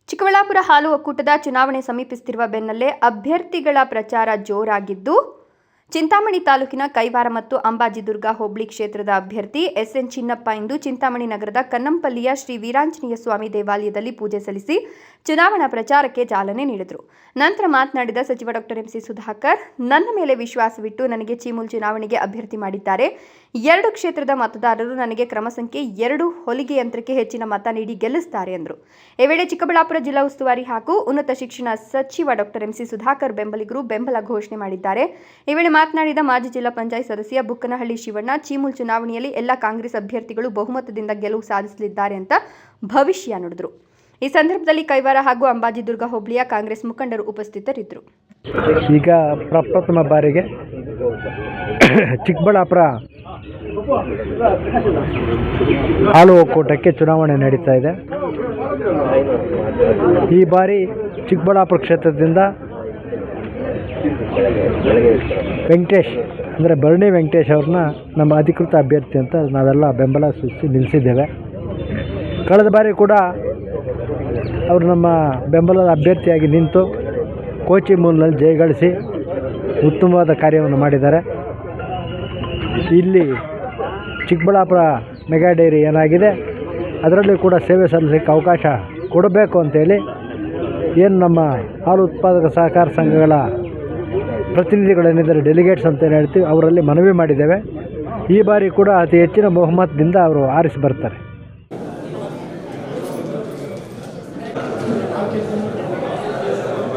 ಚಿಕ್ಕಬಳ್ಳಾಪುರ ಹಾಲು ಒಕ್ಕೂಟದ ಚುನಾವಣೆ ಸಮೀಪಿಸುತ್ತಿರುವ ಬೆನ್ನಲ್ಲೇ ಅಭ್ಯರ್ಥಿಗಳ ಪ್ರಚಾರ ಜೋರಾಗಿದ್ದು, ಚಿಂತಾಮಣಿ ತಾಲೂಕಿನ ಕೈವಾರ ಮತ್ತು ಅಂಬಾಜಿದುರ್ಗ ಹೋಬಳಿ ಕ್ಷೇತ್ರದ ಅಭ್ಯರ್ಥಿ ಎಸ್ಎನ್ ಚಿನ್ನಪ್ಪ ಇಂದು ಚಿಂತಾಮಣಿ ನಗರದ ಕನ್ನಂಪಲ್ಲಿಯ ಶ್ರೀ ವೀರಾಂಜನೇಯ ಸ್ವಾಮಿ ದೇವಾಲಯದಲ್ಲಿ ಪೂಜೆ ಸಲ್ಲಿಸಿ ಚುನಾವಣಾ ಪ್ರಚಾರಕ್ಕೆ ಚಾಲನೆ ನೀಡಿದರು. ನಂತರ ಮಾತನಾಡಿದ ಸಚಿವ ಡಾಕ್ಟರ್ ಎಂಸಿ ಸುಧಾಕರ್, ನನ್ನ ಮೇಲೆ ವಿಶ್ವಾಸವಿಟ್ಟು ನನಗೆ ಚೀಮೂಲ್ ಚುನಾವಣೆಗೆ ಅಭ್ಯರ್ಥಿ ಮಾಡಿದ್ದಾರೆ. 2 ಕ್ಷೇತ್ರದ ಮತದಾರರು ನನಗೆ ಕ್ರಮ ಸಂಖ್ಯೆ 2 ಹೊಲಿಗೆ ಯಂತ್ರಕ್ಕೆ ಹೆಚ್ಚಿನ ಮತ ನೀಡಿ ಗೆಲ್ಲಿಸುತ್ತಾರೆ ಎಂದರು. ಈ ವೇಳೆ ಚಿಕ್ಕಬಳ್ಳಾಪುರ ಜಿಲ್ಲಾ ಉಸ್ತುವಾರಿ ಹಾಗೂ ಉನ್ನತ ಶಿಕ್ಷಣ ಸಚಿವ ಡಾಕ್ಟರ್ ಎಂಸಿ ಸುಧಾಕರ್ ಬೆಂಬಲಿಗರು ಬೆಂಬಲ ಘೋಷಣೆ ಮಾಡಿದ್ದಾರೆ. ಈ ವೇಳೆ ಮಾತನಾಡಿದ ಮಾಜಿ ಜಿಲ್ಲಾ ಪಂಚಾಯತ್ ಸದಸ್ಯ ಬುಕ್ಕನಹಳ್ಳಿ ಶಿವಣ್ಣ, ಚೀಮೂಲ್ ಚುನಾವಣೆಯಲ್ಲಿ ಎಲ್ಲ ಕಾಂಗ್ರೆಸ್ ಅಭ್ಯರ್ಥಿಗಳು ಬಹುಮತದಿಂದ ಗೆಲುವು ಸಾಧಿಸಲಿದ್ದಾರೆ ಅಂತ ಭವಿಷ್ಯ ನುಡಿದರು. ಈ ಸಂದರ್ಭದಲ್ಲಿ ಕೈವಾರ ಹಾಗೂ ಅಂಬಾಜಿದುರ್ಗ ಹೋಬಳಿಯ ಕಾಂಗ್ರೆಸ್ ಮುಖಂಡರು ಉಪಸ್ಥಿತರಿದ್ದರು. ಈಗ ಪ್ರಪ್ರಥಮ ಬಾರಿಗೆ ಚಿಕ್ಕಬಳ್ಳಾಪುರ ಹಾಲು ಒಕ್ಕೂಟಕ್ಕೆ ಚುನಾವಣೆ ನಡೀತಾ ಇದೆ. ಈ ಬಾರಿ ಚಿಕ್ಕಬಳ್ಳಾಪುರ ಕ್ಷೇತ್ರದಿಂದ ವೆಂಕಟೇಶ್ ಅಂದರೆ ಭರಣಿ ವೆಂಕಟೇಶ್ ಅವ್ರನ್ನ ನಮ್ಮ ಅಧಿಕೃತ ಅಭ್ಯರ್ಥಿ ಅಂತ ನಾವೆಲ್ಲ ಬೆಂಬಲ ಸೂಚಿಸಿ ನಿಲ್ಲಿಸಿದ್ದೇವೆ. ಕಳೆದ ಬಾರಿ ಕೂಡ ಅವರು ನಮ್ಮ ಬೆಂಬಲದ ಅಭ್ಯರ್ಥಿಯಾಗಿ ನಿಂತು ಕೋಚಿಮೂಲ್ನಲ್ಲಿ ಜಯಗಳಿಸಿ ಉತ್ತಮವಾದ ಕಾರ್ಯವನ್ನು ಮಾಡಿದ್ದಾರೆ. ಇಲ್ಲಿ ಚಿಕ್ಕಬಳ್ಳಾಪುರ ಮೆಗಾ ಡೈರಿ ಏನಾಗಿದೆ ಅದರಲ್ಲಿ ಕೂಡ ಸೇವೆ ಸಲ್ಲಿಸೋಕ್ಕೆ ಅವಕಾಶ ಕೊಡಬೇಕು ಅಂತೇಳಿ ಏನು ನಮ್ಮ ಹಾಲು ಉತ್ಪಾದಕ ಸಹಕಾರ ಸಂಘಗಳ ಪ್ರತಿನಿಧಿಗಳೇನಿದ್ದಾರೆ, ಡೆಲಿಗೇಟ್ಸ್ ಅಂತ ಹೇಳ್ತೀವಿ, ಅವರಲ್ಲಿ ಮನವಿ ಮಾಡಿದ್ದೇವೆ. ಈ ಬಾರಿ ಕೂಡ ಅತಿ ಹೆಚ್ಚಿನ ಬಹುಮತದಿಂದ ಅವರು ಆರಿಸಿ ಬರ್ತಾರೆ.